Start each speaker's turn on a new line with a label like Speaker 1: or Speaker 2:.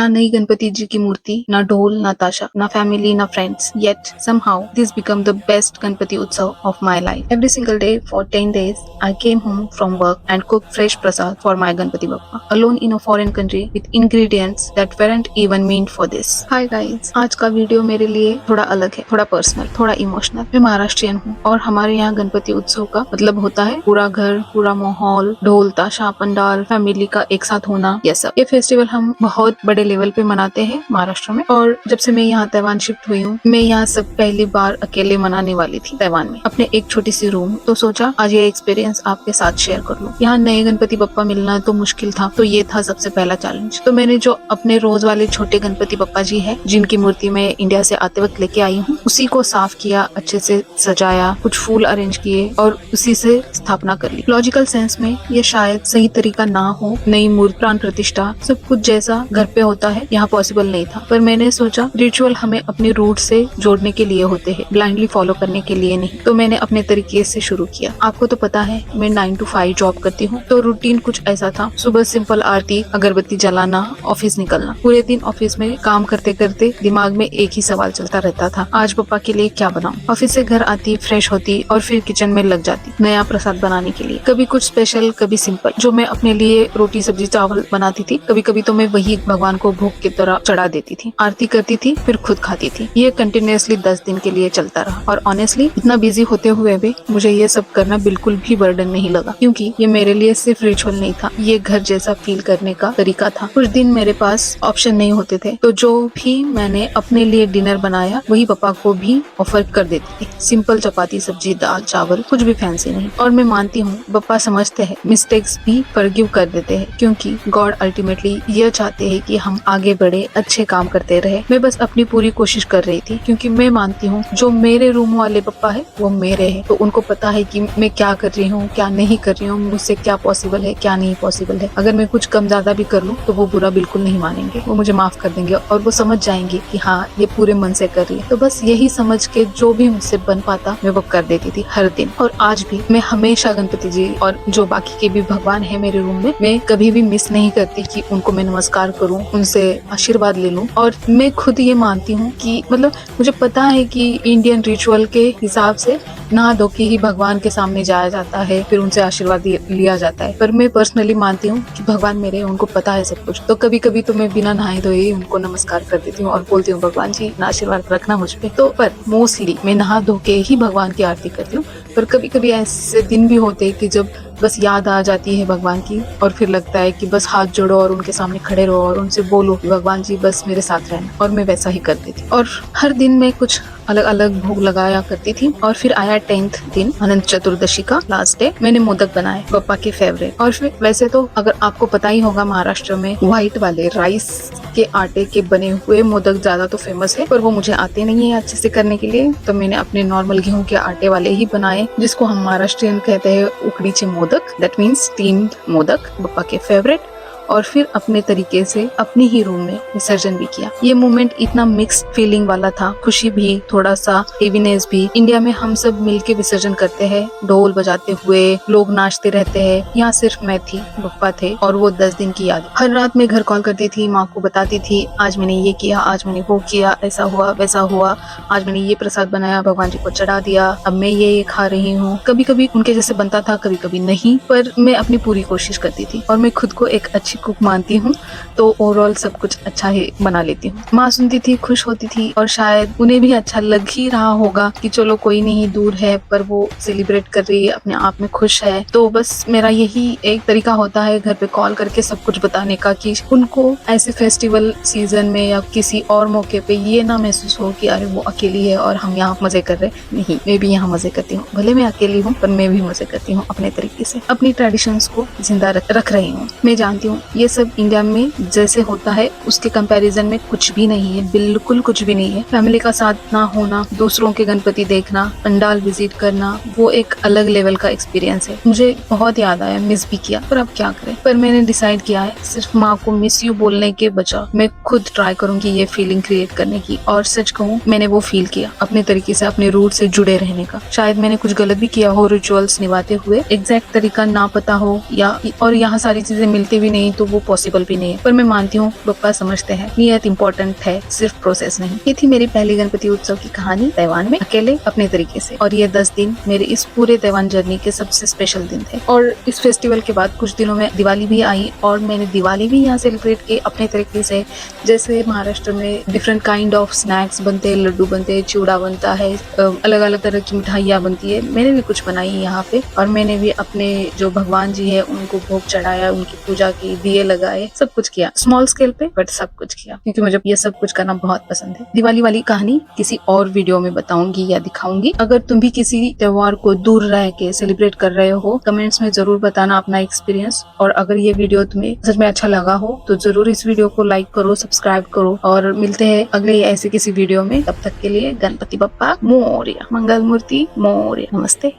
Speaker 1: ना नई गणपति जी की मूर्ति, ना ढोल, ना ताशा, ना फैमिली, ना friends. Yet somehow this became the best Ganpati Utsav of my life. Every single day for 10 days, I came home from work and cooked fresh prasad for my Ganpati Bappa, alone in a foreign country with ingredients that weren't even meant for this. Hi guys, आज का video मेरे लिए थोड़ा अलग है, थोड़ा personal, थोड़ा emotional. मैं महाराष्ट्रियन हूँ और हमारे यहाँ गणपति उत्सव का मतलब होता है पूरा घर, पूरा माहौल, ढोल, ताशा, पंडाल, फैमिली का एक साथ होना, ये सब. ये फेस्टिवल हम बहुत बड़े लेवल पे मनाते हैं महाराष्ट्र में. और जब से मैं यहाँ तैवान शिफ्ट हुई हूँ, मैं यहाँ सब पहली बार अकेले मनाने वाली थी तैवान में, अपने एक छोटी सी रूम. तो सोचा आज ये एक्सपीरियंस आपके साथ शेयर कर लूं. यहाँ नए गणपति बप्पा मिलना तो मुश्किल था, तो ये था सबसे पहला चैलेंज. तो मैंने जो अपने रोज वाले छोटे गणपति बप्पा जी है, जिनकी मूर्ति मैं इंडिया से आते वक्त लेके आई हूँ, उसी को साफ किया, अच्छे से सजाया, कुछ फूल अरेंज किए और उसी से स्थापना कर ली. लॉजिकल सेंस में ये शायद सही तरीका ना हो. नई मूर्ति, प्राण प्रतिष्ठा, सब कुछ जैसा घर पे होता है यहाँ पॉसिबल नहीं था. पर मैंने सोचा रिचुअल हमें अपने रूट से जोड़ने के लिए होते हैं, ब्लाइंडली फॉलो करने के लिए नहीं. तो मैंने अपने तरीके से शुरू किया. आपको तो पता है मैं 9 to 5 जॉब करती हूँ, तो रूटीन कुछ ऐसा था. सुबह सिंपल आरती, अगरबत्ती जलाना, ऑफिस निकलना. पूरे दिन ऑफिस में काम करते करते दिमाग में एक ही सवाल चलता रहता था, आज पापा के लिए क्या बनाऊं. ऑफिस से घर आती, फ्रेश होती और फिर किचन में लग जाती नया प्रसाद बनाने के लिए. कभी कुछ स्पेशल, कभी सिंपल. जो मैं अपने लिए रोटी सब्जी चावल बनाती थी, कभी कभी तो मैं वही भगवान को भोग की तरह चढ़ा देती थी. आरती करती थी, फिर खुद खाती थी. ये कंटिन्यूअसली 10 दिन के लिए चलता रहा. और ऑनेस्टली इतना बिजी होते हुए भी मुझे ये सब करना बिल्कुल भी बर्डन नहीं लगा, क्योंकि ये मेरे लिए सिर्फ रिचुअल नहीं था, ये घर जैसा फील करने का तरीका था. कुछ दिन मेरे पास ऑप्शन नहीं होते थे, तो जो भी मैंने अपने लिए डिनर बनाया वही पापा को भी ऑफर कर देती थी. सिंपल चपाती, सब्जी, दाल, चावल, कुछ भी फैंसी नहीं. और मैं मानती हूँ पापा समझते हैं, मिस्टेक्स भी फॉरगिव कर देते हैं, क्योंकि गॉड अल्टीमेटली ये चाहते हैं कि हम आगे बढ़े, अच्छे काम करते रहे. मैं बस अपनी पूरी कोशिश कर रही थी, क्योंकि मैं मानती हूँ जो मेरे रूम वाले पापा है वो मेरे हैं, तो उनको पता है कि मैं क्या कर रही हूँ, क्या नहीं कर रही हूँ, मुझसे क्या पॉसिबल है, क्या नहीं पॉसिबल है. अगर मैं कुछ कम ज्यादा भी कर लूँ तो वो बुरा बिल्कुल नहीं मानेंगे, वो मुझे माफ कर देंगे और वो समझ जाएंगे कि हाँ ये पूरे मन से कर रही है. तो बस यही समझ के जो भी मुझसे बन पाता मैं वो कर देती थी हर दिन. और आज भी मैं हमेशा गणपति जी और जो बाकी के भी भगवान है मेरे रूम में, मैं कभी भी मिस नहीं करती कि उनको मैं नमस्कार करूँ, उनसे आशीर्वाद ले लूँ. और मैं खुद ये मानती हूँ कि मतलब मुझे पता है कि इंडियन रिचुअल के हिसाब से नहा धो के ही भगवान के सामने जाया जाता है, फिर उनसे आशीर्वाद लिया जाता है. पर मैं पर्सनली मानती हूँ कि भगवान मेरे, उनको पता है सब कुछ. तो कभी कभी तो मैं बिना नहाए धोए उनको नमस्कार कर देती हूँ और बोलती हूँ भगवान जी आशीर्वाद रखना मुझ पे. तो पर मोस्टली मैं नहा धो के ही भगवान की आरती करती हूँ. पर कभी कभी ऐसे दिन भी होते हैं कि जब बस याद आ जाती है भगवान की और फिर लगता है कि बस हाथ जोड़ो और उनके सामने खड़े रहो और उनसे बोलो भगवान जी बस मेरे साथ रहना. और मैं वैसा ही करती थी. और हर दिन मैं कुछ अलग अलग भोग लगाया करती थी. और फिर आया 10th दिन, अनंत चतुर्दशी का लास्ट डे. मैंने मोदक बनाए, पापा के फेवरेट. और फिर वैसे तो अगर आपको पता ही होगा महाराष्ट्र में व्हाइट वाले राइस के आटे के बने हुए मोदक ज्यादा तो फेमस है, पर वो मुझे आते नहीं है अच्छे से करने के लिए. तो मैंने अपने नॉर्मल गेहूं के आटे वाले ही बनाए, जिसको हम महाराष्ट्रियन कहते हैं उकडीचे modak, that means steamed modak, पापा के फेवरेट. और फिर अपने तरीके से अपनी ही रूम में विसर्जन भी किया. ये मोमेंट इतना मिक्स्ड फीलिंग वाला था, खुशी भी, थोड़ा सा हेवीनेस भी. इंडिया में हम सब मिलके विसर्जन करते हैं, ढोल बजाते हुए, लोग नाचते रहते हैं. यहाँ सिर्फ मैं थी, पप्पा थे और वो 10 दिन की याद. हर रात में घर कॉल करती थी, माँ को बताती थी आज मैंने ये किया, आज मैंने वो किया, ऐसा हुआ वैसा हुआ, आज मैंने ये प्रसाद बनाया, भगवान जी को चढ़ा दिया, अब मैं ये खा रही हूँ. कभी कभी उनके जैसे बनता था, कभी कभी नहीं, पर मैं अपनी पूरी कोशिश करती थी. और मैं खुद को एक अच्छी कुक मानती हूँ, तो ओवरऑल सब कुछ अच्छा ही बना लेती हूँ. माँ सुनती थी, खुश होती थी और शायद उन्हें भी अच्छा लग ही रहा होगा कि चलो कोई नहीं, दूर है पर वो सेलिब्रेट कर रही है, अपने आप में खुश है. तो बस मेरा यही एक तरीका होता है घर पे कॉल करके सब कुछ बताने का, कि उनको ऐसे फेस्टिवल सीजन में या किसी और मौके पे ये ना महसूस हो कि अरे वो अकेली है और हम यहाँ मजे कर रहे. नहीं, मैं भी यहाँ मजे करती हूँ, भले मैं अकेली हूँ पर मैं भी मजे करती हूँ अपने तरीके से. अपनी ट्रेडिशंस को जिंदा रख रही हूँ. मैं जानती हूँ ये सब इंडिया में जैसे होता है उसके कंपैरिजन में कुछ भी नहीं है, बिल्कुल कुछ भी नहीं है. फैमिली का साथ ना होना, दूसरों के गणपति देखना, पंडाल विजिट करना, वो एक अलग लेवल का एक्सपीरियंस है. मुझे बहुत याद आया, मिस भी किया, पर अब क्या करें. पर मैंने डिसाइड किया है सिर्फ माँ को मिस यू बोलने के बजाय मैं खुद ट्राई करूंगी ये फीलिंग क्रिएट करने की. और सच कहूँ मैंने वो फील किया, अपने तरीके से अपने रूट से जुड़े रहने का. शायद मैंने कुछ गलत भी किया हो रिचुअल्स निभाते हुए, एग्जैक्ट तरीका ना पता हो, या और यहाँ सारी चीजें मिलती भी नहीं तो वो पॉसिबल भी नहीं है। पर मैं मानती हूँ बप्पा समझते हैं, नियत इम्पोर्टेंट है, सिर्फ प्रोसेस नहीं। ये थी मेरी पहली गणपति उत्सव की कहानी तैवान में, अकेले अपने तरीके से। और ये 10 दिन मेरे इस पूरे तैवान जर्नी के सबसे स्पेशल दिन थे। और इस फेस्टिवल के बाद कुछ दिनों में दिवाली भी आई और मैंने दिवाली भी यहाँ सेलिब्रेट की अपने तरीके से। जैसे महाराष्ट्र में डिफरेंट काइंड ऑफ स्नैक्स बनते हैं, लड्डू बनते हैं, चिवड़ा बनता है, अलग अलग तरह की मिठाइयाँ बनती है। मैंने भी कुछ बनाई यहाँ पे और मैंने भी अपने जो भगवान जी है उनको भोग चढ़ाया, उनकी पूजा की, दिए लगाए, सब कुछ किया स्मॉल स्केल पे, बट सब कुछ किया क्योंकि मुझे ये सब कुछ करना बहुत पसंद है। दिवाली वाली कहानी किसी और वीडियो में बताऊंगी या दिखाऊंगी। अगर तुम भी किसी त्योहार को दूर रह के सेलिब्रेट कर रहे हो, कमेंट्स में जरूर बताना अपना एक्सपीरियंस। और अगर ये वीडियो तुम्हें सच में अच्छा लगा हो तो जरूर इस वीडियो को लाइक करो, सब्सक्राइब करो और मिलते हैं अगले ऐसे किसी वीडियो में। तब तक के लिए गणपति बप्पा मोरया, मंगल मूर्ति मोरया, नमस्ते।